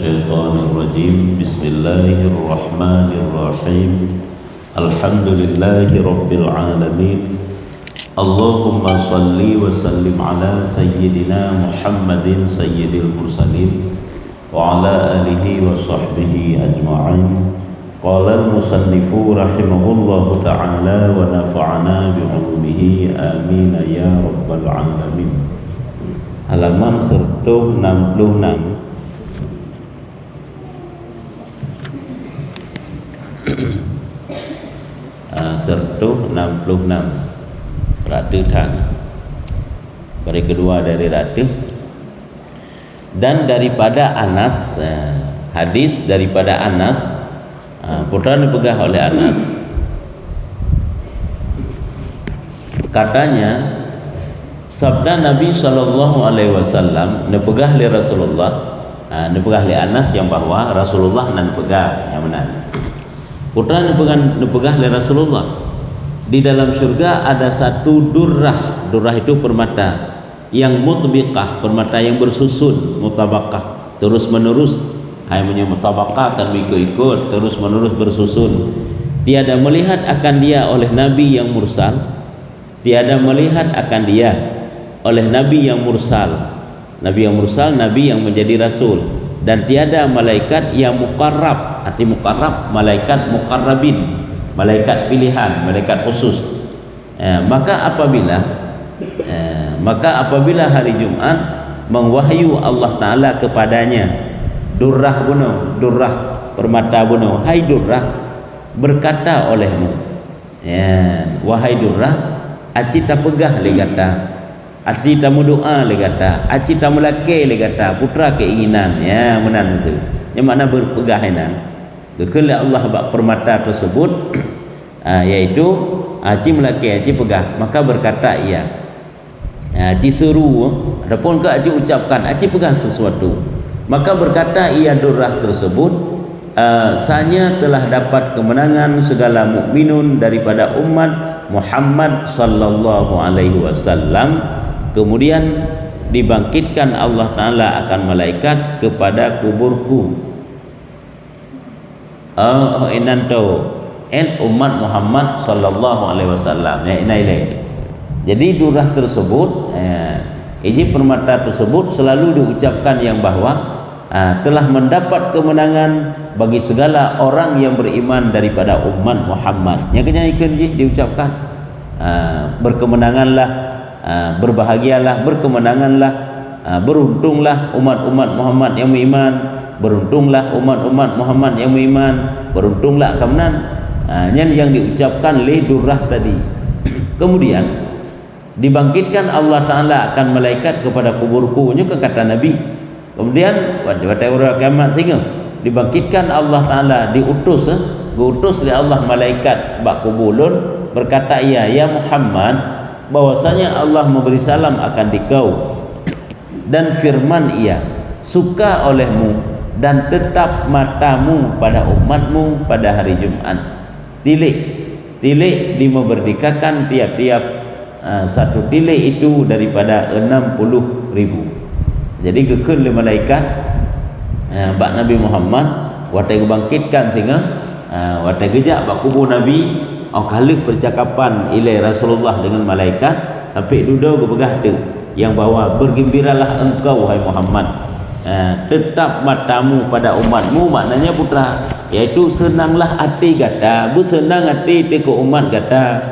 الشيطان الرجيم بسم الله الرحمن الرحيم الحمد لله رب العالمين اللهم صل وسلم على سيدنا محمد سيد المرسلين وعلى آله وصحبه أجمعين قال المصنف رحمه الله تعالى ونفعنا بعلومه آمين يا رب العالمين. Halaman 166 166 rata tan baris kedua dari rata. Dan daripada Anas, hadis daripada Anas, putra dipegah oleh Anas, katanya sabda Nabi SAW nepegah li Rasulullah, nepegah li Anas yang bahwa Rasulullah nan pegah yang benar. Putra nepegah li Rasulullah, di dalam syurga ada satu durrah. Durrah itu permata yang mutbiqah, permata yang bersusun, mutabaqah, terus menerus. Hanya mutabaqah kan ikut-ikut, terus menerus bersusun. Tiada melihat akan dia oleh Nabi yang mursal, tiada melihat akan dia oleh Nabi yang mursal. Nabi yang mursal, Nabi yang menjadi Rasul. Dan tiada malaikat yang muqarrab. Arti muqarrab, malaikat muqarrabin, malaikat pilihan, malaikat khusus. Maka apabila hari Jumat mengwahyu Allah Ta'ala kepadanya, durrah bunuh, durrah permata bunuh, hai durrah, berkata olehmu, wahai durrah, aci tak pegah le kata, aci tak doa le kata, aci tak melake le kata, putra keinginan, ya menan tu. Yang mana berpegahinan kekele Allah bak permata tersebut, yaitu aci melake, aci pegah, maka berkata ia, aci seru, adapun ke aci ucapkan, aci pegang sesuatu, maka berkata ia durrah tersebut, sanya telah dapat kemenangan segala mukminun daripada umat Muhammad sallallahu alaihi wasallam. Kemudian dibangkitkan Allah Ta'ala akan malaikat kepada kuburku. Umat Muhammad sallallahu alaihi wasallam, ya inaile. Jadi durrah tersebut, permata tersebut selalu diucapkan yang bahwa telah mendapat kemenangan bagi segala orang yang beriman daripada umat Muhammad. Yang kenyakan diucapkan, berkemenanganlah, berbahagialah, berkemenanganlah, beruntunglah umat-umat Muhammad yang beriman, beruntunglah umat-umat Muhammad yang beriman, beruntunglah kemenangan. Yang diucapkan li durrah tadi. Kemudian dibangkitkan Allah Ta'ala akan malaikat kepada kuburku, nya kata Nabi. Kemudian pada hari kiamat tinggal dibangkitkan Allah Ta'ala, diutus oleh Allah malaikat bak kubulun, berkata ia, ya Muhammad, bahwasanya Allah memberi salam akan dikau, dan firman ia, suka olehmu dan tetap matamu pada umatmu pada hari Jumat. Tilik dimerdekakan tiap-tiap satu tilik itu daripada 60.000. Jadi kekal oleh malaikat bak Nabi Muhammad watai bangkitkan sehingga watai gejak bak kubur Nabi, kali percakapan ilai Rasulullah dengan malaikat, tapi duduk berpegah tu yang bawa, bergembiralah engkau wahai Muhammad, tetap matamu pada umatmu, maknanya putra, yaitu senanglah hati kata, bersenang hati ke umat kata,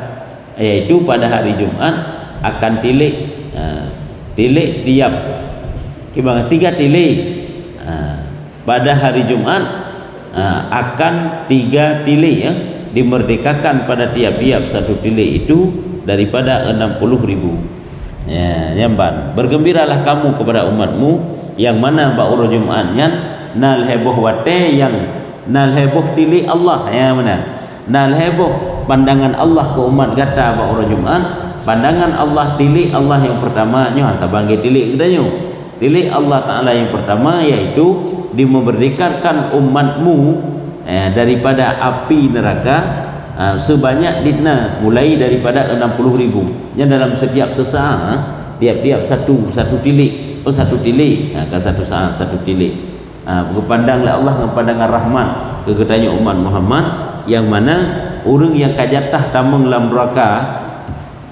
yaitu pada hari Jumat akan tilik tiap tiga tilik. Pada hari Jumat akan 3 tilik, dimerdekakan pada tiap-tiap satu tilik itu daripada 60.000. Nyamban, bergembiralah kamu kepada umatmu yang mana ba'ur Jumatnya nal heboh wate, yang nal heboh tilik Allah, ya mana nal heboh pandangan Allah ke umat kata ba'ur Jumat, pandangan Allah tilik Allah yang pertama nyo hantar bangkit tilik katanya. Tilik Allah Ta'ala yang pertama yaitu dimerdekakan umatmu daripada api neraka sebanyak ditna, mulai daripada 60.000. Yang dalam setiap sesaat tiap-tiap satu tilik, satu tilik, kan satu saat satu tilik. Berpandang oleh Allah dengan pandangan rahmat kegetanya umat Muhammad, yang mana orang yang kajatah tamang dalam neraka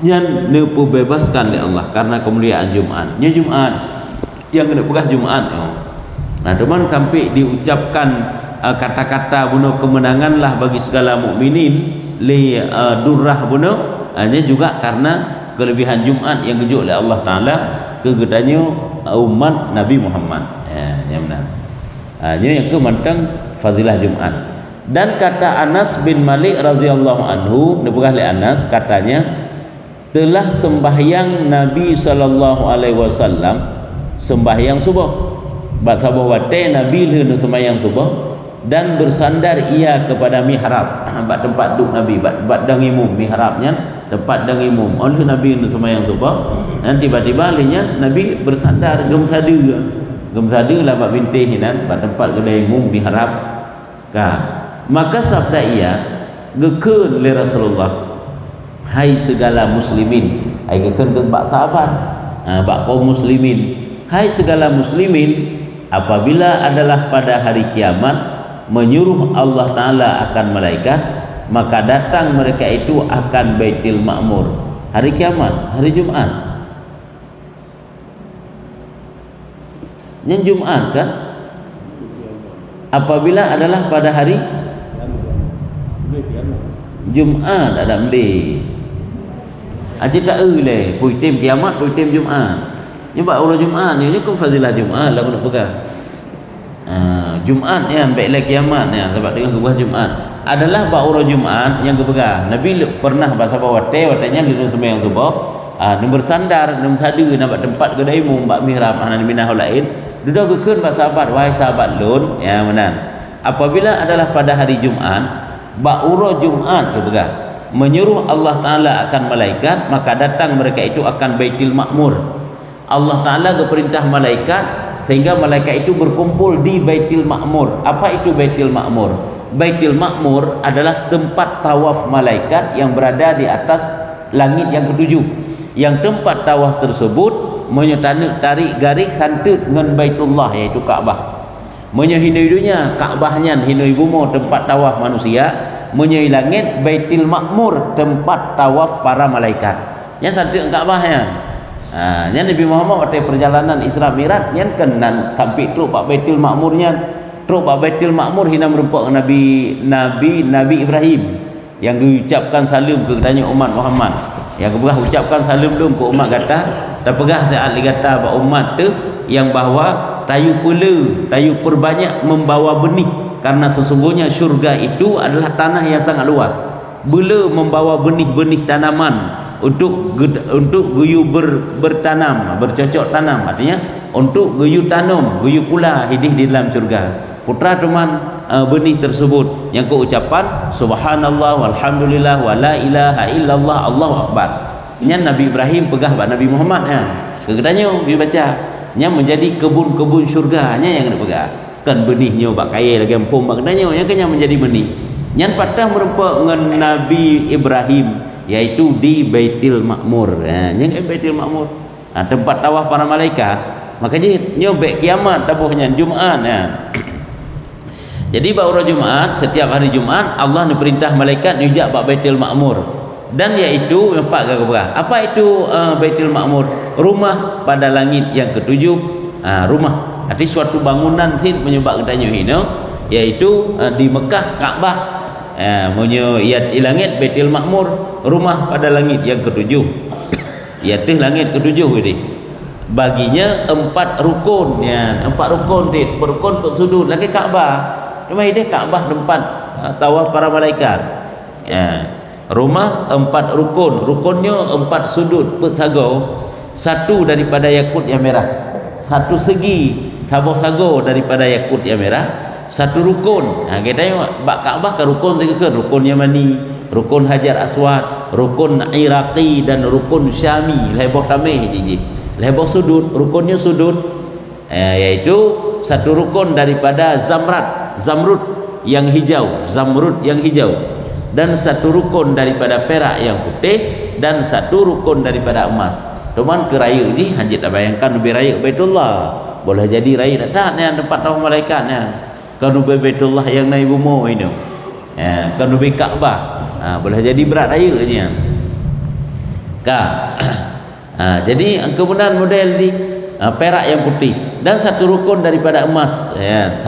yang bebaskan oleh Allah karena kemuliaan Jumaat. Nya Jumaat yang kena pegah Jumaat. Nah, teman sampai diucapkan kata-kata bunuh kemenangan lah bagi segala mukminin li durrah bunuh, hanya juga karena kelebihan Jumaat yang kejut oleh Allah Taala kegetanya umat Nabi Muhammad. Yang benar. Nya yang ke mantang fazilah Jumaat. Dan kata Anas bin Malik radhiyallahu anhu, nepegah oleh Anas, katanya telah sembahyang Nabi sallallahu alaihi wasallam sembahyang subuh. Bab sabah wate Nabi le sembahyang subuh dan bersandar ia kepada mihrab, bab tempat duduk Nabi, bab dangimum mihrabnya, tempat dangimum. Oleh Nabi le sembahyang subuh dan tiba-tiba lehnya Nabi bersandar gemsada lah bab bintih hinan, bab tempat dangimum mihrab. Maka sabda ia gekeun le Rasulullah, hai segala muslimin, hai gekeun ke bak sahabat, bak kaum muslimin, hai segala muslimin, apabila adalah pada hari kiamat menyuruh Allah Ta'ala akan malaikat, maka datang mereka itu akan Baitul Ma'mur. Hari kiamat, hari Jumaat. Yang Jumaat kan? Apabila adalah pada hari Jumaat ada mesti. Aje tak le, puitim kiamat, puitim Jumaat. Ni bab orang Jumaat ni ku fazilah Jumaat lah nak pegang. Jumaat ni ambil le kiamat ni sebab dengan kubah Jumaat adalah bab orang Jumaat yang kepegang. Nabi pernah bahasa watenya lu sembahyang subuh, ni bersandar, ni sada nak buat tempat kedai mu bab mihrab ana minah lain. Duduk gekeun bab sahabat, wahai sahabat lun, ya menan. Apabila adalah pada hari Jumaat, bab urus Jumaat kepegang, menyuruh Allah Ta'ala akan malaikat, maka datang mereka itu akan Baitul Ma'mur. Allah Ta'ala berperintah malaikat sehingga malaikat itu berkumpul di Baitul Ma'mur. Apa itu Baitul Ma'mur? Baitul Ma'mur adalah tempat tawaf malaikat yang berada di atas langit yang ketujuh. Yang tempat tawaf tersebut tarik garis santut dengan Baitullah, iaitu Kaabah. Menyehinui dunia Kaabahnya, hinui bumi tempat tawaf manusia, menyai langit Baitul Ma'mur tempat tawaf para malaikat. Yang santut Kaabahnya. Yang Nabi Muhammad waktu perjalanan Isra Mi'raj yang kenan sampai truk pak Baitul Ma'murnya, truk pak Baitul Ma'mur hina merupakan Nabi Ibrahim yang diucapkan salam ke tanya umat Muhammad, yang keberah ucapkan salam dulu ke umat kata dan pegah saat digata bak umat tu yang bahawa tayu perbanyak membawa benih, karena sesungguhnya syurga itu adalah tanah yang sangat luas, bela membawa benih-benih tanaman untuk guyu bertanam, bercocok tanam, artinya untuk guyu tanam, guyu pula hidup di dalam syurga. Putra teman benih tersebut yang keucapan subhanallah walhamdulillah wa la ilaha illallah Allahu akbar. Nya Nabi Ibrahim pegah bak Nabi Muhammad ya. Kegetanya dia baca nya menjadi kebun-kebun syurganya yang nak pegah. Kan benihnya bak kaya lagi empum bak kedanya yang kenya menjadi benih. Nyan patah merupa dengan Nabi Ibrahim iaitu di Baitul Ma'mur. Yang Baitul Ma'mur tempat tawaf para malaikat. Makanya nyobek kiamat tabuhnya Jumaat ya. Jadi bahawa Jumaat, setiap hari Jumaat Allah diperintah malaikat nyujak bak Baitul Ma'mur. Dan iaitu empat keberah. Apa itu Baitul Ma'mur? Rumah pada langit yang ketujuh. Rumah arti suatu bangunan sin menyebab katanya hino, iaitu di Mekah Kaabah. Munyo ia di langit Baitul Ma'mur, rumah pada langit yang ketujuh. Iaitu langit ketujuh ini. Baginya empat rukun ya, empat rukun tin, berukun per sudut lagi Kaabah. Cuma ini Kaabah tempat tawaf para malaikat. Rumah empat rukun, rukunnya empat sudut petsago, satu daripada yakut yang merah, satu segi sabah sago daripada yakut yang merah, satu rukun. Kita tengok bak Kaabah ke rukun tiga, rukun Yamani, rukun Hajar Aswad, rukun Iraqi dan rukun Syami. Lebih tamih ji. Lebih sudut, rukunnya sudut, iaitu satu rukun daripada zamrud yang hijau, zamrud yang hijau, dan satu rukun daripada perak yang putih, dan satu rukun daripada emas. Teman keraya ni hanya tak bayangkan lebih raya Baitullah boleh jadi rai datang yang tempat tahu malaikat yang kanu Baitullah yang naik bumo ini kanu Ka'bah boleh jadi berat raya nya jadi kemudian model di perak yang putih dan satu rukun daripada emas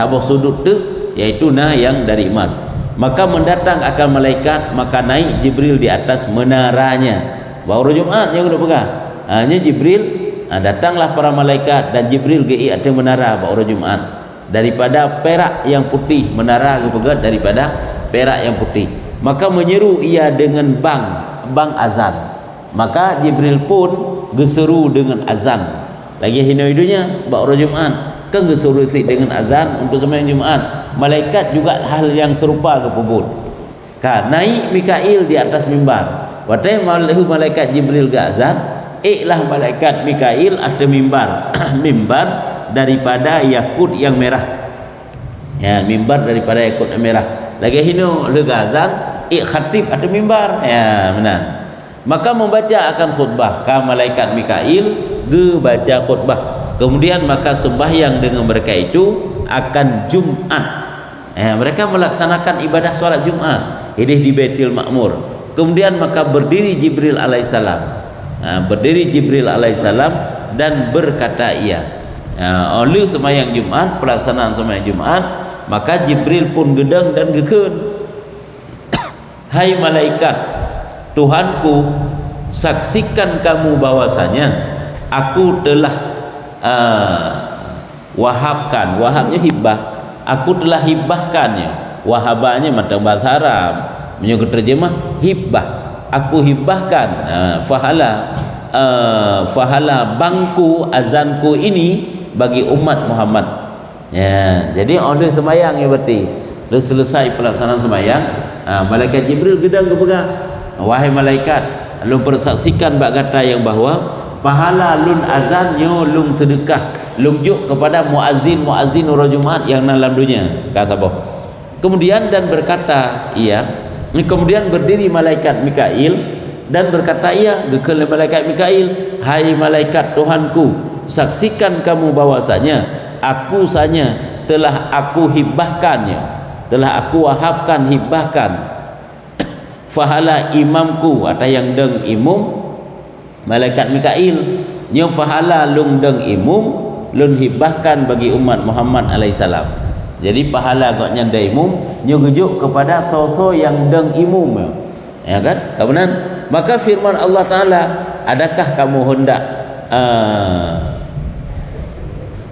tabah sudut tu iaitu yang dari emas. Maka mendatang akan malaikat, maka naik Jibril di atas menaranya. Baru Jumaat yang udah pegang. Hanya Jibril datanglah para malaikat dan Jibril gi atas menara baru Jumaat daripada perak yang putih, menara kepegat daripada perak yang putih. Maka menyeru ia dengan bang azan. Maka Jibril pun geseru dengan azan. Lagi hina-hidunya baru Jumaat kan geseru dengan azan untuk sembahyang Jumaat. Malaikat juga hal yang serupa ke pubut. Naik Mikail di atas mimbar. Watai malaikat Jibril ke azan, iklah malaikat Mikail atas mimbar. Mimbar daripada yakut yang merah. Mimbar daripada yakut yang merah. Lagi hino lega azan, khatib atas mimbar. Benar. Maka membaca akan khutbah. Malaikat Mikail ge baca khutbah. Kemudian maka sembahyang dengan mereka itu akan Jumat. Mereka melaksanakan ibadah solat Jumat di Baitul Ma'mur. Kemudian maka berdiri Jibril alaihissalam. Berdiri Jibril alaihissalam dan berkata ia. Oleh sembahyang Jumat, pelaksanaan sembahyang Jumat, maka Jibril pun gedang dan gekun. Hai malaikat Tuhanku, saksikan kamu bahwasanya aku telah wahabnya hibah, aku telah hibahkannya. Wahabanya mata bahasa Arab, menyebut terjemah hibah, aku hibahkan fahala bangku azanku ini bagi umat Muhammad. Jadi oleh sembahyang berarti selesai pelaksanaan sembahyang, malaikat Jibril gedang ke pegang, wahai malaikat, lu persaksikan bak kata yang bahawa pahala lun azan nyo lung sedekah lungjuk kepada muazzin orang Jumaat yang dalam dunia, kata boh. Kemudian dan berkata ia, kemudian berdiri malaikat Mikail dan berkata ia kepada malaikat Mikail, hai malaikat Tuhanku, saksikan kamu bahwasanya aku sanya telah aku hibahkannya, telah aku wahabkan hibahkan fahala imamku atau yang deng imum malaikat Mikail nyo fahala lung deng imum lun hibahkan bagi umat Muhammad alaihissalam. Jadi pahala agaknya deng imum nyo gejuk kepada sosok yang deng imum, kan? Kemudian maka firman Allah Taala, adakah kamu hendak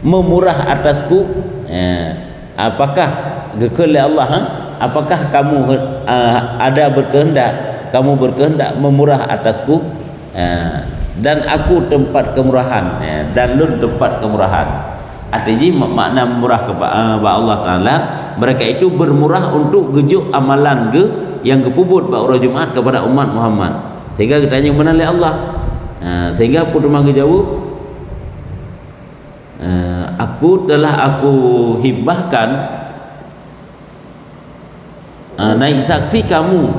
memurah atasku? Apakah gekele Allah? Apakah kamu ada berkehendak, kamu berkehendak memurah atasku? Dan aku tempat kemurahan, dan lun tempat kemurahan. Artinya makna murah kepada Allah Taala, mereka itu bermurah untuk gejuk amalan yang kepubut orang Jumaat kepada umat Muhammad. Sehingga kita tanya menalai Allah. Sehingga pun rumah jawab, aku telah aku hibahkan naik saksi kamu,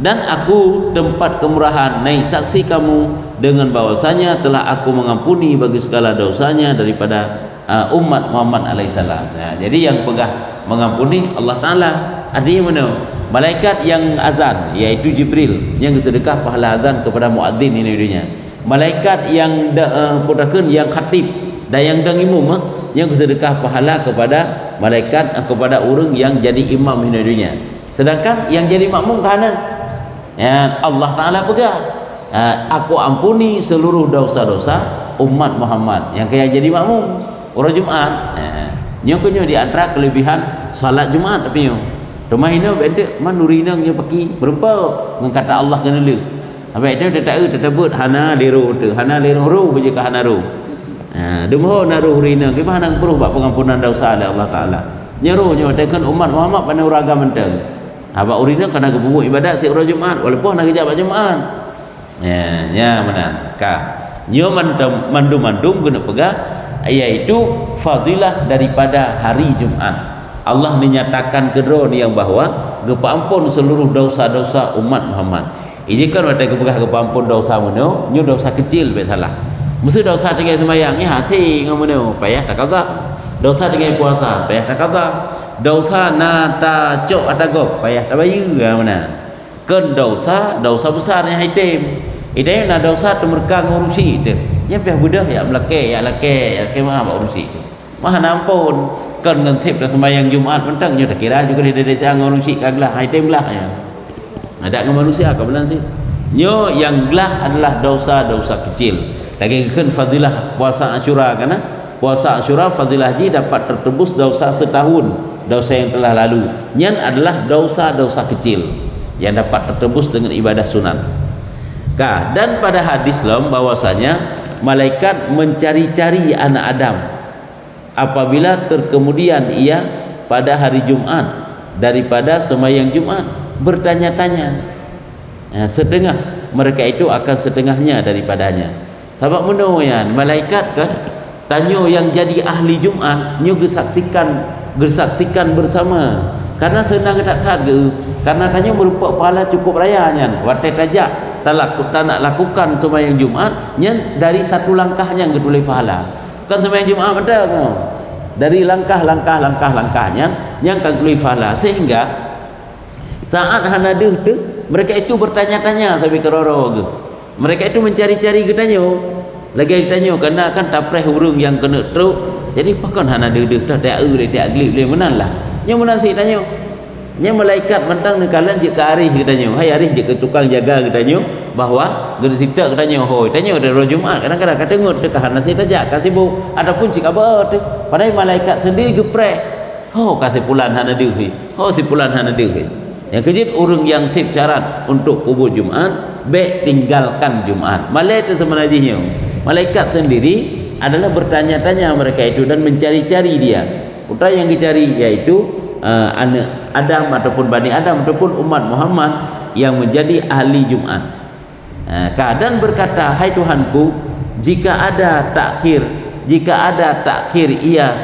dan aku tempat kemurahan naik saksi kamu dengan bahwasanya telah aku mengampuni bagi segala dosanya daripada umat Muhammad alaihissalam. Jadi yang pegah mengampuni Allah Ta'ala. Artinya mana? Malaikat yang azan, iaitu Jibril, yang sedekah pahala azan kepada muadzin ini dunia. Malaikat yang podakan yang khatib dan yang dengimum, yang sedekah pahala kepada malaikat kepada orang yang jadi imam ini dunia. Sedangkan yang jadi makmum kanan, Allah Ta'ala pegang, aku ampuni seluruh dosa-dosa umat Muhammad yang kaya jadi makmum orang Jumaat. Nyo di antara kelebihan salat Jumaat tapi nyo rumah ini benda manurina nyo paki berapa mengkata Allah kena le. Habis itu tetabut hana lero tu, hana lero ru je ka hana ru. Demoh naruh rina ke mana perlu buat pengampunan dosa oleh Allah Taala. Nyeru nyo tekan umat Muhammad pada uraga menteng. Haba urina kena kebubuh ibadat si orang Jumaat walaupun nak kerja pada Jumaat. Ya benar. Nyo mandum kena pegang, iaitu fadilah daripada hari Jumaat. Allah menyatakan kedua ni yang bahawa gepampun seluruh dosa-dosa umat Muhammad. Ijikan wadah kepegah gepampun dosa mana, nyo dosa kecil baik salah. Mesti dosa dengan sembahyang ni hati ngomong payah tak kata. Dosa dengan puasa payah tak kata. Dosa nata cok atagop payah tak bayu mana. Kan dosa besar yang hitam. Hitam na dosa temerkang urusi itu. Yang payah budah ya melake mah urusi itu. Mah nampun kan ngentip dah sembahyang Jumaat mentang nyo tak kira juga dia desa ngurusi kaglah hitam lah ya. Ada dengan manusia kau bilang sih. Nyo yang gelah adalah dosa-dosa kecil. Lagi kan fadilah puasa Asyura kan? Puasa Asyura fadilah ji dapat tertebus dosa setahun, dosa yang telah lalu. Nyan adalah dosa-dosa kecil yang dapat tertebus dengan ibadah sunat. Dan pada hadis lam bahwasanya malaikat mencari-cari anak Adam apabila terkemudian ia pada hari Jumat daripada sembahyang Jumat, bertanya-tanya. Setengah mereka itu akan setengahnya daripadanya. Sebab menuyan malaikat kan tanya yang jadi ahli Jumat nyu gersaksikan bersama. Karena senang tak ke? Karena tanya merupakan pahala cukup raya nyan. Watai tajak tak nak lakukan sembahyang Jumat nyan dari satu langkahnya getulai pahala. Kan sembahyang Jumat betul ke? Dari langkahnya yang kan getulai pahala, sehingga saat hanaduh tu mereka itu bertanya-tanya tapi keroro ke. Mereka itu mencari-cari ketanya. Lagi tanya kerana kan tapreh urung yang kena teruk. Jadi pakon hana deudeuh dah tak tak glip le menanlah. Nya menan si tanya. Nya malaikat mentang nekalan je ke arih katanya. Hai arih je ke tukang jaga katanya bahawa gede sita katanya hoi. Tanya ada hari Jumaat kadang-kadang kata ngut dekat hana si tajak kasih bu adapun cik apa tu. Padahal malaikat sendiri geprek. Oh kasih pulan hana deudeuh. Oh si pulan hana deudeuh. Yang kejip orang yang sip syarat untuk kubur Jumaat baik tinggalkan Jumaat. Malaikat sebenarnya malaikat sendiri adalah bertanya-tanya mereka itu dan mencari-cari dia. Putra yang dicari yaitu anak Adam ataupun Bani Adam ataupun umat Muhammad yang menjadi ahli Jumaat. Dan berkata, hai Tuhanku, jika ada takhir ia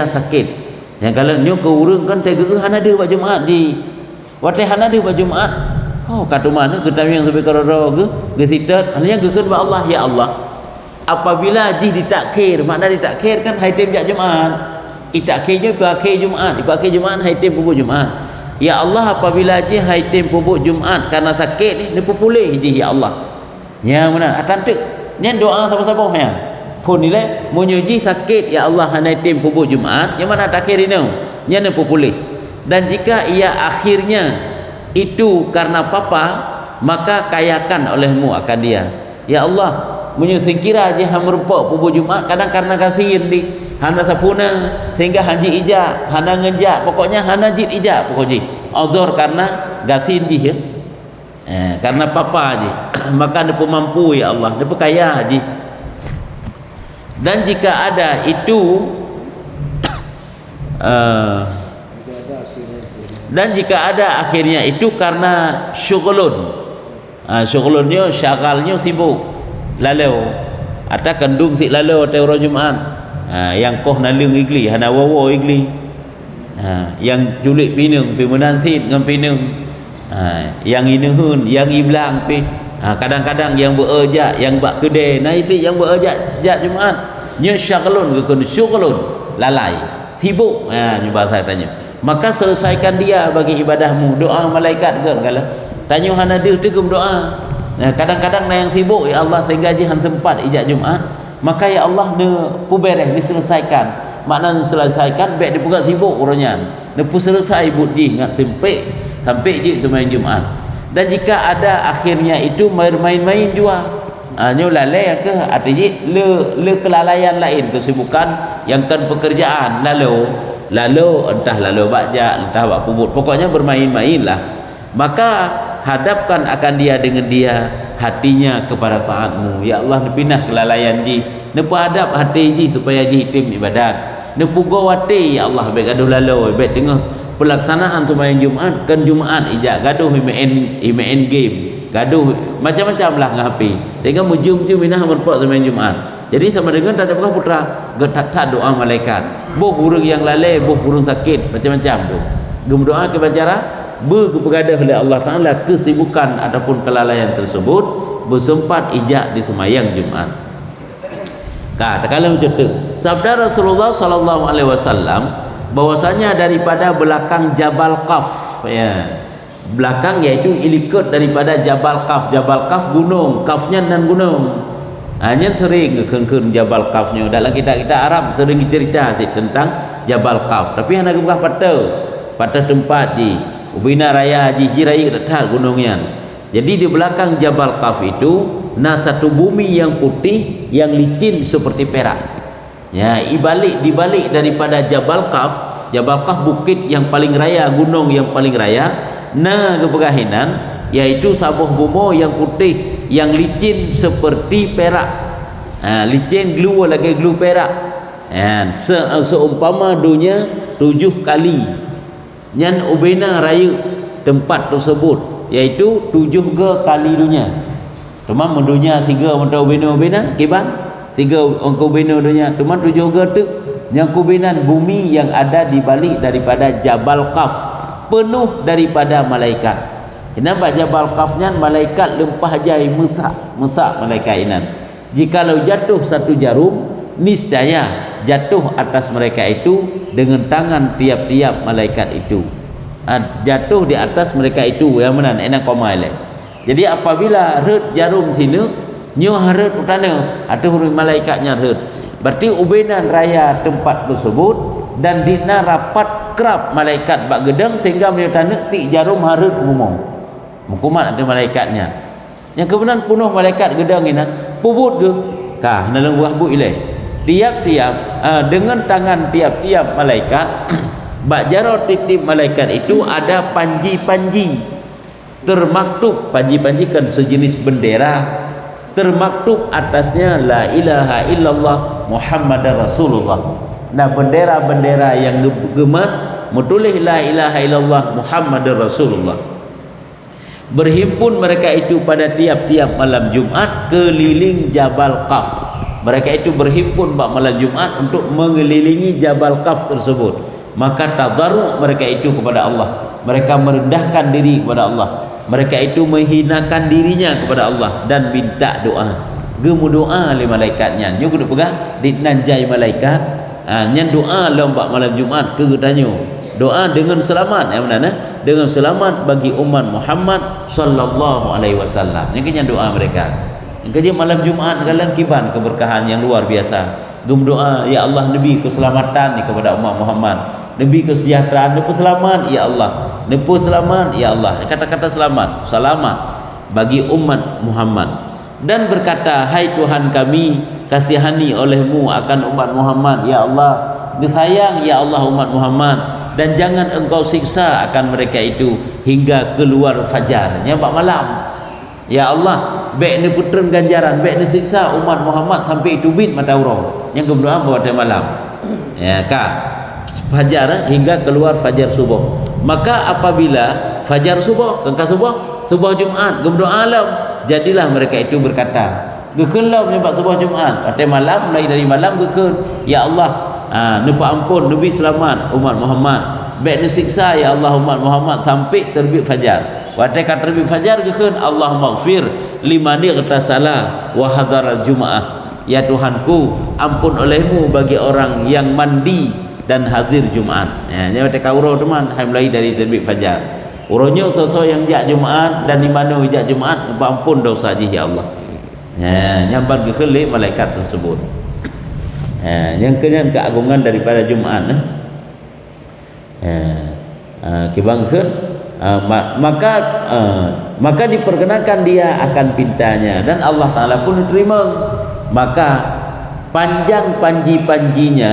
sakit, yang kalau nyu ke urang kan tega hana ada buat Jumaat di watai hana ada buat Jumaat. Oh kata mana kita yang sampai kerara ke sitat hanya ke kepada Allah, ya Allah apabila ji ditakhir, makna ditakhir kan hari tim Jumaat, ditakhirnya pakai Jumaat, dipakai Jumaat hari tim kubur Jumaat. Ya Allah apabila ji hari tim kubur Jumaat karena sakit ni pulih ji ya Allah. Ya mana atantuk ni doa sama-sama ya. Pun nilai menyuji sakit ya Allah hanai tim kubur Jumaat yang mana takhir ini nya pulih. Dan jika ia akhirnya itu karena papa, maka kayakan olehmu akan dia. Ya Allah menyusingkira aja merupa kubur Jumaat kadang karena kasihin di hana sapuna sehingga haji ijak hana ngejak pokoknya hana jid ijak pokoknya azor karena gasin di ya. Karena papa aja maka dia mampu ya Allah, dia kaya aja. Dan jika ada itu dan jika ada akhirnya itu karena syughlun, syughlunnya syagalnya sibuk lalu atau kandung si lalu atau orang Jumaat, yang koh nalung igli hana wawo igli, yang julik pinung pi menansit ngam pinung, yang inuhun yang iblang pi. Kadang-kadang yang berejak yang bak kedai naisi yang berejak Jumaat nya syaghlun ke syughlun lalai sibuk ni bahasa tanya, maka selesaikan dia bagi ibadahmu. Doa malaikat kan kalau tanya hana dia tegum doa. Kadang-kadang yang sibuk ya Allah sehingga jihan sempat ijak Jumaat, maka ya Allah ne pubereh diselesaikan. Makna selesaikan baik dia pun sibuk orangnya ne pun selesai budji ngat sampai je sembahyang Jumaat. Dan jika ada akhirnya itu main-main juga nyo lalai ke artinya le kelalaian lain, kesibukan yang kan pekerjaan lalu entah lalu bakja entah bak pubut pokoknya bermain-main lah, maka hadapkan akan dia dengan dia hatinya kepada taatmu ya Allah. Nepinah kelalaian ji nepu hadap hati ji supaya ji hitim ibadat nepu gawati ya Allah baik gaduh lalu baik tengah pelaksanaan sembahyang Jumaat kan Jumaat ijak gaduh main game gaduh macam-macam lah ngapi tengah mujum-mujum minah merpok sembahyang Jumaat. Jadi sama dengan tak ada apa putra getak doa malaikat boh burung yang lalai boh burung sakit macam-macam tu gem doa ke bacara berkepada oleh Allah Ta'ala kesibukan ataupun kelalaian tersebut, bersempat ijak di semayang Jumaat. Katakanlah macam tu. Sabda Rasulullah sallallahu alaihi wasallam bahwasanya daripada belakang Jabal Qaf, ya. Belakang iaitu ilikut daripada Jabal Qaf. Jabal Qaf gunung, Qafnya nan gunung. Hanya sering kengkeng Jabal Qafnya. Dalam kitab-kitab Arab sering cerita tentang Jabal Qaf. Tapi anak bukan patah tempat di Ubina Raya Haji Raya dekat gunungnya. Jadi di belakang Jabal Qaf itu satu bumi yang putih yang licin seperti perak. Ya, di balik daripada Jabal Qaf bukit yang paling raya, gunung yang paling raya, kebergahinan yaitu sabuh bumo yang putih yang licin seperti perak. Licin glu lagi glu perak. Seumpama dunia 7 kali. Nyan ubena raya tempat tersebut yaitu 7 kali dunia. Cuma mendunia 3 mata ubena kiban 3 angka ubena dunia. Cuma 7 tu yang kubinan bumi yang ada di balik daripada Jabal Qaf penuh daripada malaikat. Kenapa Jabal Qafnya malaikat lempah jai mesak malaikat inan. Jikalau jatuh satu jarum, niscaya jatuh atas mereka itu dengan tangan tiap-tiap malaikat itu. Jatuh di atas mereka itu yang mana enak komai. Jadi apabila red jarum sini nyu haret utana atau malaikatnya red. Berarti ubenan raya tempat tersebut dan dina rapat kerap malaikat bak gedang sehingga menyutana ti jarum haret umum. Mukumat ada malaikatnya. Yang kebenaran penuh malaikat gedang ini pubut ke? Kah dalam buah bu ilai. Tiap-tiap dengan tangan tiap-tiap malaikat bak jaro titip malaikat itu ada panji-panji termaktub. Panji-panji kan sejenis bendera, termaktub atasnya la ilaha illallah Muhammadar Rasulullah. Nah, bendera-bendera yang gemat menulis la ilaha illallah Muhammadar Rasulullah. Berhimpun mereka itu pada tiap-tiap malam Jumat keliling Jabal Qaf. Mereka itu berhimpun pada malam Jumat untuk mengelilingi Jabal Qaf tersebut. Maka tadarru mereka itu kepada Allah. Mereka merendahkan diri kepada Allah. Mereka itu menghinakan dirinya kepada Allah dan minta doa. Gemu doa oleh malaikatnya. Nyo kudu pegang di nanjai malaikat. Nyan doa lomba malam Jumat ke getanyo. Doa dengan selamat yang mana? Dengan selamat bagi umat Muhammad sallallahu alaihi wasallam. Yang kenya doa mereka. Yang kenya malam Jumat kalian kiban keberkahan yang luar biasa. Gem doa ya Allah nabi keselamatan ni kepada umat Muhammad. Nabi kesejahteraan, nabi selamat ya Allah. Nabi selamat ya Allah. Kata-kata selamat bagi umat Muhammad. Dan berkata, hai Tuhan kami, kasihani olehmu akan umat Muhammad ya Allah. Disayang ya Allah umat Muhammad dan jangan engkau siksa akan mereka itu hingga keluar fajar. Nyampak malam. Ya Allah, baik ni puteren ganjaran, baik ni siksa umat Muhammad sampai itu bit mata urang. Yang berdoa pada malam. Ya kah? Fajar hingga keluar fajar subuh. Maka apabila fajar subuh, subuh Jumat, berdoa alam, jadilah mereka itu berkata, gekelau menyebab subuh Jumat. Pada malam, mulai dari malam gekun, ya Allah, nupa ampun, Nabi selamat umat Muhammad. Baik ni siksa ya Allah umat Muhammad sampai terbit fajar. Ketika terbit fajar gekun, Allah maghfir limani ghtasala wa hadaral Jumaah. Ya Tuhanku, ampun olehmu bagi orang yang mandi dan hadir Jumaat. Ya, nya mereka urau teman mulai dari terbit fajar. Uraunya sosok yang jak Jumaat dan di mana jak Jumaat, ampun dosa ji ya Allah. Ya, nyambar ke kelik malaikat tersebut. Yang kenyang keagungan daripada Jumaat. Kebangkit maka diperkenakan dia akan pintanya dan Allah Ta'ala pun diterima. Maka panjang panji-panjinya,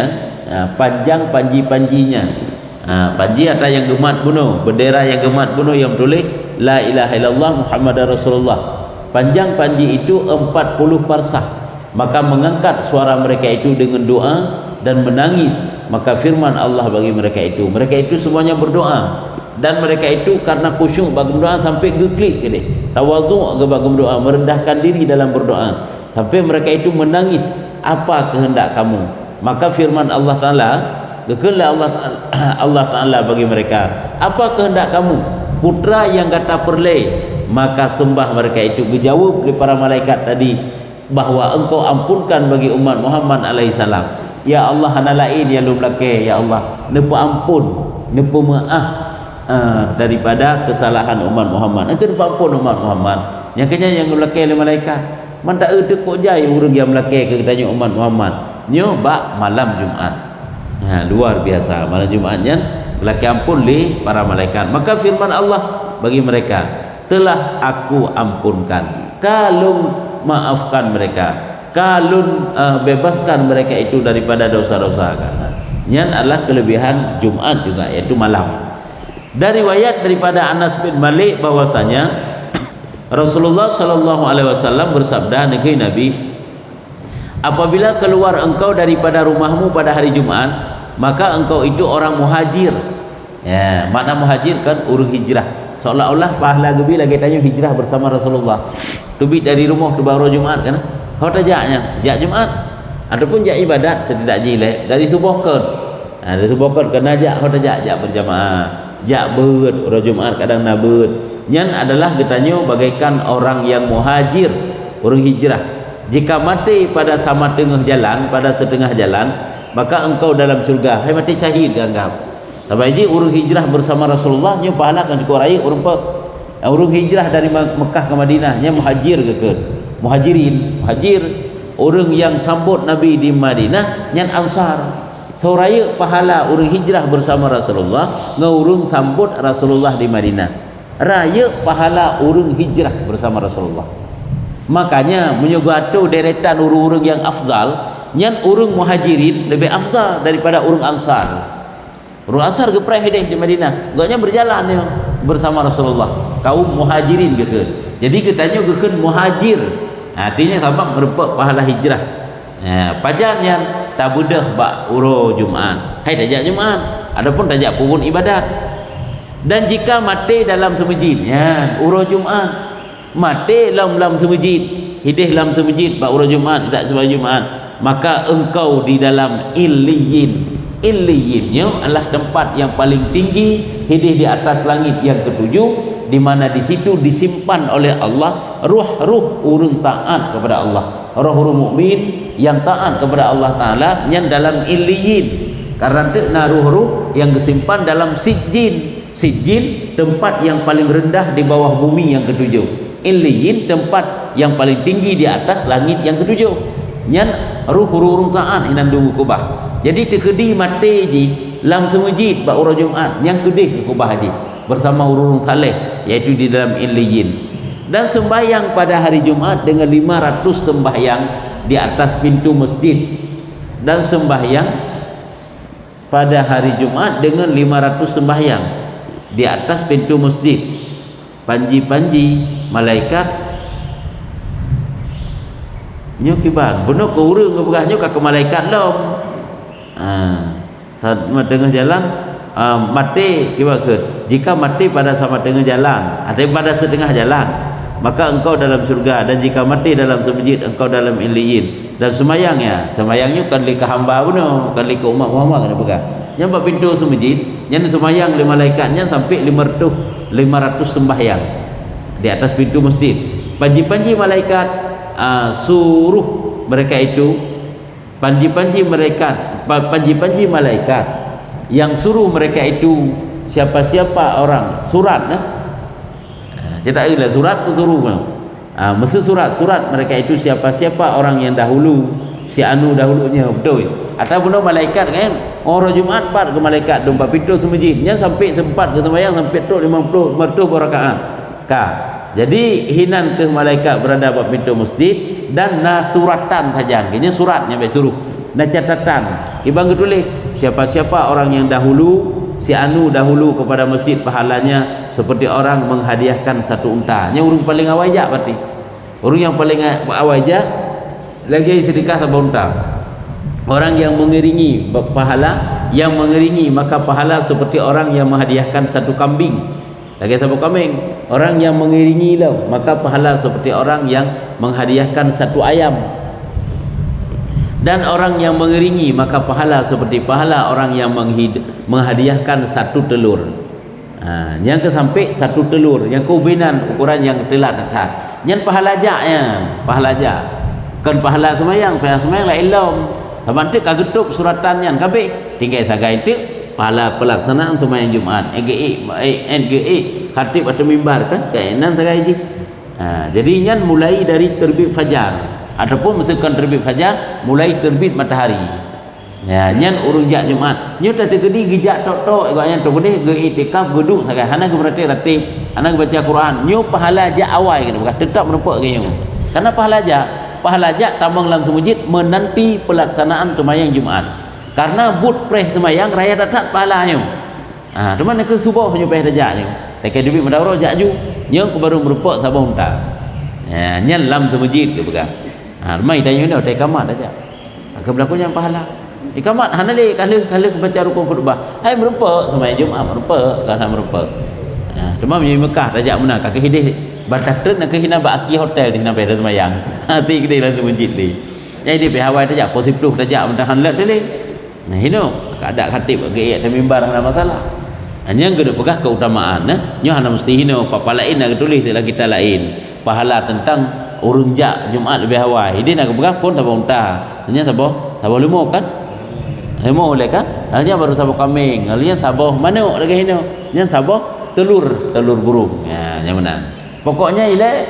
panji ada yang gemat bunuh, bendera yang gemat bunuh yang tulis la ilaha illallah Muhammadar Rasulullah. Panjang panji itu 40 parsah. Maka mengangkat suara mereka itu dengan doa dan menangis. Maka firman Allah bagi mereka itu semuanya berdoa. Dan mereka itu karena khusyuk bagi berdoa sampai geklik gini. Tawadhu' bagi berdoa, merendahkan diri dalam berdoa. Sampai mereka itu menangis, apa kehendak kamu? Maka firman Allah Ta'ala, Allah Ta'ala bagi mereka, apa kehendak kamu? putra yang kata perle. Maka sembah mereka itu dijawab oleh para malaikat tadi, bahawa engkau ampunkan bagi umat Muhammad alaihissalam. Ya Allah, hana lain ya lu belake, ya Allah nepa ampun, nepa maaf daripada kesalahan umat Muhammad. Itu nepa ampun umat Muhammad. Yang kena yang belake oleh malaikat. Man tak ada kok jai urang yang belake ke tanya umat Muhammad. Nyo bak malam Jumaat. Luar biasa malam Jumaatnya belake ampun li para malaikat. Maka firman Allah bagi mereka, telah aku ampunkan, kalung maafkan mereka, kalun bebaskan mereka itu daripada dosa-dosa. Yang adalah kelebihan Jumat juga, yaitu malam. Dari riwayat daripada Anas bin Malik bahwasanya Rasulullah sallallahu alaihi wasallam bersabda, negeri Nabi, apabila keluar engkau daripada rumahmu pada hari Jumat, maka engkau itu orang muhajir. Ya, makna muhajir kan urang hijrah. Seolah-olah pahala gebi lagi tanya hijrah bersama Rasulullah. Tubit dari rumah tu baru Jumat kan. Kau tajaknya, jak Jumat ataupun jak ibadat setidak jile dari subuh ke. Dari subuh ke kena jak kau tajak jak berjamaah. Jak beut orang Jumat kadang nak beut. Nyan adalah katanya bagaikan orang yang muhajir, orang hijrah. Jika mati pada sama tengah jalan, pada setengah jalan, maka engkau dalam surga. Hai mati syahid anggap. Tapi ji urang hijrah bersama Rasulullah nya pahala kan cukup raya urang urang hijrah dari Mekah ke Madinah nya muhajir ke muhajirin, muhajir orang yang sambut Nabi di Madinah nyan ansar. So raya pahala urang hijrah bersama Rasulullah ngaurang sambut Rasulullah di Madinah. Raya pahala urang hijrah bersama Rasulullah. Makanya menyuguh deretan urang-urang yang afdal nyan urang muhajirin lebih afdal daripada urang ansar. Orang Ansar gepreh deh di Madinah. Gaknya berjalan ya bersama Rasulullah. Kaum muhajirin ke. Jadi katanya ke muhajir. Artinya sama merupakan pahala hijrah. Pajan yang tak budah bak uro Jumaat. Hai tajak Jumaat. Adapun tajak pun ibadat. Dan jika mati dalam semajid, ya uro Jumaat. Mati dalam semajid, hidih dalam semajid bak uro Jumaat, tak sebab Jumaat, maka engkau di dalam illiyin. Illiyinnya adalah tempat yang paling tinggi, hidih di atas langit yang ketujuh, di mana di situ disimpan oleh Allah ruh-ruh urang taat kepada Allah, roh-roh mukmin yang taat kepada Allah Taala yang dalam illiyin. Karena itu ruh-ruh yang disimpan dalam sijjin. Sijjin tempat yang paling rendah di bawah bumi yang ketujuh. Illiyin tempat yang paling tinggi di atas langit yang ketujuh. Yang ruh-ruh urang taat inam dulu kubah. Jadi terkedi mati ji lam semujid bak urang Jumaat yang kedih ke kubah haji bersama urung saleh, iaitu di dalam illiyin. Dan sembahyang pada hari Jumaat dengan 500 sembahyang di atas pintu masjid. Dan sembahyang pada hari Jumaat dengan 500 sembahyang di atas pintu masjid. Panji-panji malaikat nyokiban benar ke urang ke berahnya ke malaikat lom. Saat tengah jalan mati kibat ke, jika mati pada sama tengah jalan atau pada setengah jalan, maka engkau dalam surga. Dan jika mati dalam semajid, engkau dalam illiyin. Dan semayangnya kan lika hamba benar, kan lika umat Muhammad kan apa? Yang buat pintu semajid, yang semayang lima malaikatnya sampai 500 sembahyang di atas pintu masjid. Panji-panji malaikat suruh mereka itu, panji-panji malaikat yang suruh mereka itu, siapa-siapa orang surat tidak ialah surat pun suruh mesti surat mereka itu, siapa-siapa orang yang dahulu si anu dahulunya, betul ataupun malaikat kan orang Jumaat part ke malaikat dompa pintu semajidnya sampai sempat ke sembahyang sampai tu 50 rakaat jadi hinan ke malaikat berada pada pintu masjid dan nasuratan saja, kini suratnya baik suruh na catatan ibang tulis siapa-siapa orang yang dahulu si anu dahulu kepada masjid pahalanya seperti orang menghadiahkan satu unta. Nya urang paling awajak berarti orang yang paling awajak lagi sedekah satu unta. Orang yang mengiringi pahala, yang mengiringi maka pahala seperti orang yang menghadiahkan satu kambing. Lagi satu kambing. Orang yang mengiringi lah maka pahala seperti orang yang menghadiahkan satu ayam. Dan orang yang mengiringi maka pahala seperti pahala orang yang menghadiahkan satu telur. Yang ke sampai 1 telur, yang keubinan ukuran yang telat atas. Yang pahala jaknya, pahala jak. Kan pahala semayang lah ilmu. Sama tu kagetup suratan yang kabeh tinggal sagai tu pahala pelaksanaan semayang Jumaat. NGE khatib atau mimbar kan kainan sagai ji. Jadi yang mulai dari terbit fajar ataupun misalkan terbit fajar mulai terbit matahari. Nyan urung jak Jumaat. Nyo tak tegedi gejak tok-tok igaknya tok gede ge itikaf geduk sagai. Hana ge berarti ratib, hana ge baca Quran. Nyo pahala jak awal gitu bukan tetap merupak ge nyo. Karena pahala jak tambang dalam masjid menanti pelaksanaan sembahyang Jumaat. Karena but preh sembahyang raya datang pahala nyo. Tu mana ke subuh nyo preh jak nyo. Tekai duit mendauro jak ju. Nyo ke baru merupak sabah unta. Nyan dalam masjid ke bukan. Mai tanya dah kamat aja. Ke berlakunya pahala. Ikamat hanale kalau baca rukun khutbah. Hai merempak sembahyang Jumaat merempak kan merempak. Cuma di Mekah tajak mana kaki hidih batakten nak hina ba aki hotel di hina pada sembahyang. Hati gede dalam masjid ni. Jadi di Hawaii tajak posisi pluh tajak mendahan lat ni. Nah hino kada khatib ge ada mimbar ada masalah. Hanya gede pegah keutamaan nyo hana mesti hino apa lain nak tulis dalam kita lain. Pahala tentang urung jak Jumaat lebih Hawaii. Dia nak pegah pun sabah unta. Hanya sabah limo kan? Lemo oleh kan? Halnya baru sabah kambing, halnya sabah manuk lagi hino. Yang sabah telur burung. Yang mana? Pokoknya ile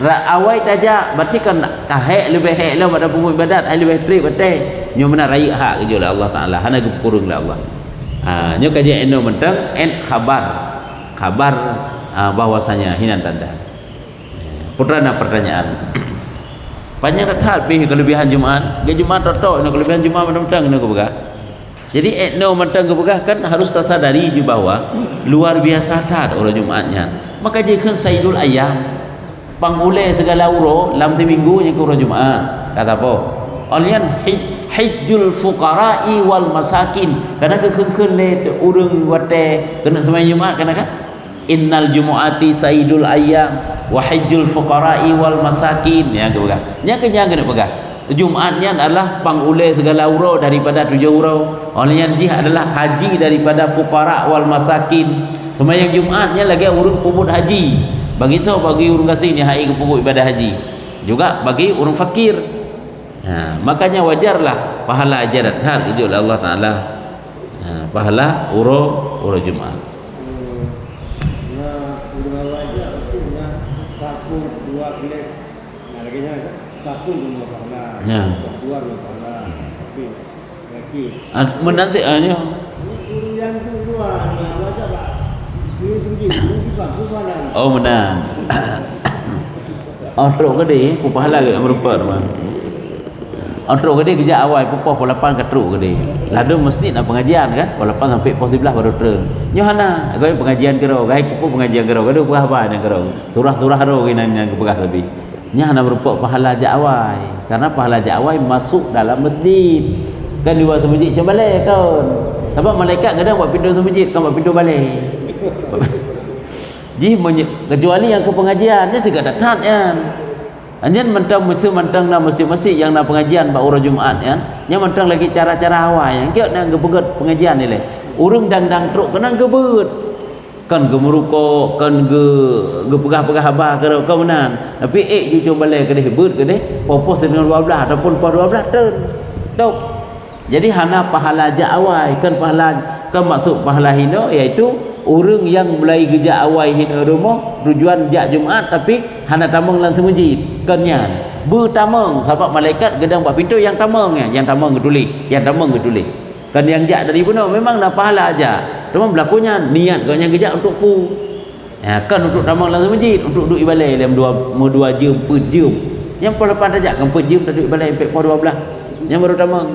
awai tajak berarti kan kahek lebih hek lah pada pungut ibadat, ai lebih trip betul. Nyo mana raya hak ke Allah Taala, hana kurung lah Allah. Nyo kaji eno mentang khabar bahwasanya hinan tanda. Putrana pertanyaan. Panjang tak habis kelebihan Jumaat. Jumaat tok kelebihan Jumaat mentang nak berkah. Jadi etno mentang kebegah kan harus tersadari di bawah luar biasa tat orang Jumaatnya. Maka jika Sayyidul Ayyam pangulai segala uro dalam seminggu yang ke orang Jumaat. Kata apa? Alian hajjul fuqara'i wal masakin. Karena kekengken le urang wate kena sembahyang Jumaat kena kan? Innal jumu'ati Sayyidul Ayyam wa hajjul fuqara'i wal masakin. Yang kebegah. Yang kenyang kena pegah. Jumaatnya adalah pangulai segala uro daripada 7 uro. Olehnya dia adalah haji daripada fuqara wal masakin. Sembahyang Jumaatnya lagi urung pemut haji. Bagi urung kasih ni hai ke pokok ibadah haji. Juga bagi urung fakir. Makanya wajarlah pahala ajarat hal itu oleh Allah Taala. Pahala uro Jumaat. Menanti nya. Oh menang. Truk gede ku pahala ke merupa mah. Truk gede kerja awal pupah pukul 8 ke truk gede. Lalu masjid nak pengajian kan pukul 8 sampai pukul 11 baru turun. Nyo hana gai pengajian kero, gai pupah pengajian kero, gaduh pegah apa yang kero. Surah-surah ro kinan yang pegah lebih. Nya hana merupa pahala jawai karena pahala jawai masuk dalam masjid kan luar masjid macam balik kan sebab malaikat kadang buat pintu masjid kan buat pintu balik jadi kecuali yang ke pengajian dia segala datang kan anjen mentang dalam masjid-masjid yang nak pengajian bak urang Jumaat kan nya mentang lagi cara-cara awal yang kiot nak gebeget pengajian ni le urang dang truk kena gebet kan gemuruko kan pegah-pegah abah ke menan tapi ju coba balik ke hebut ke popos dengan 12 ataupun per 12 turn tok jadi hana pahala ja awal kan pahala kan maksud pahala hino iaitu orang yang mulai gejak awal hino rumah tujuan jak Jumaat tapi hana tamang dalam masjid kan nyan bertamang sebab malaikat gedang buat pintu yang tamang getulik kan yang jak dari benar memang nak pahala aja cuma berlakunya niat kau yang kejap untuk pu kan untuk tamang dalam masjid untuk duduk balai dalam 2 jam 4 jam yang lepas tajak kan 4 jam tak duduk balai sampai pukul 12 yang baru tamang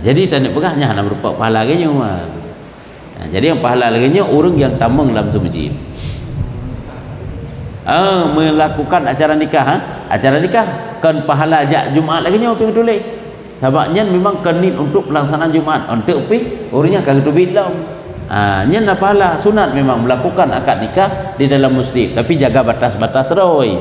jadi tak nak pegahnya hanya berupa pahala lagi jadi yang pahala lagi orang yang tamang dalam masjid melakukan acara nikah kan pahala jak Jumaat lagi apa yang tulis sebabnya memang kenit untuk pelaksanaan Jumaat untuk orangnya kagak duit dah nya nak pahala sunat memang melakukan akad nikah di dalam masjid tapi jaga batas-batas roy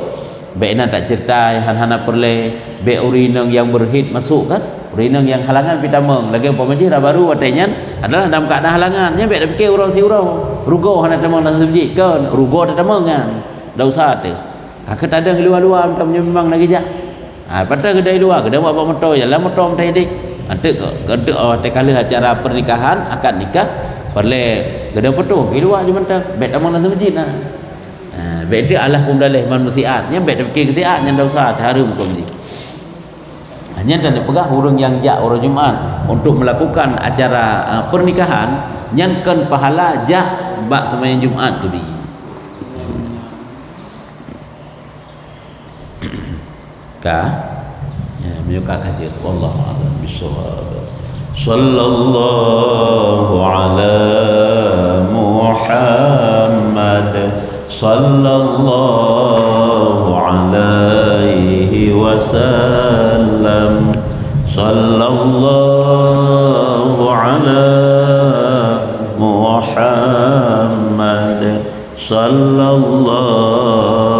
baiknya tak cerita hana perle be urinang yang berhid masuk kan Rinang yang halangan pitameng lagi pemajira baru watenya adalah dalam keadaan halangan nya dak fikir urang si urang rugo hana tamang dalam masjid kan rugo dak tamangan dak usah tu kakak tak ada luar-luar memang lagi jah pada kedai luar kedai buat motor jalan motor mentai dik ada ke ada kala acara pernikahan akad nikah perle kedai petu pergi luar je mentah bet tamang dalam masjid nah bet dia Allah pun dalih man musiat nya bet dak fikir kesiat nya dak usah harum ke masjid. Hanya dan pegang orang yang jak orang Jumaat untuk melakukan acara pernikahan nyankan pahala jak bak sembahyang Jumaat tu di. Ka ya menyuka kaji Allah a'lam bissawab. Sallallahu ala Muhammad sallallahu alaihi wasallam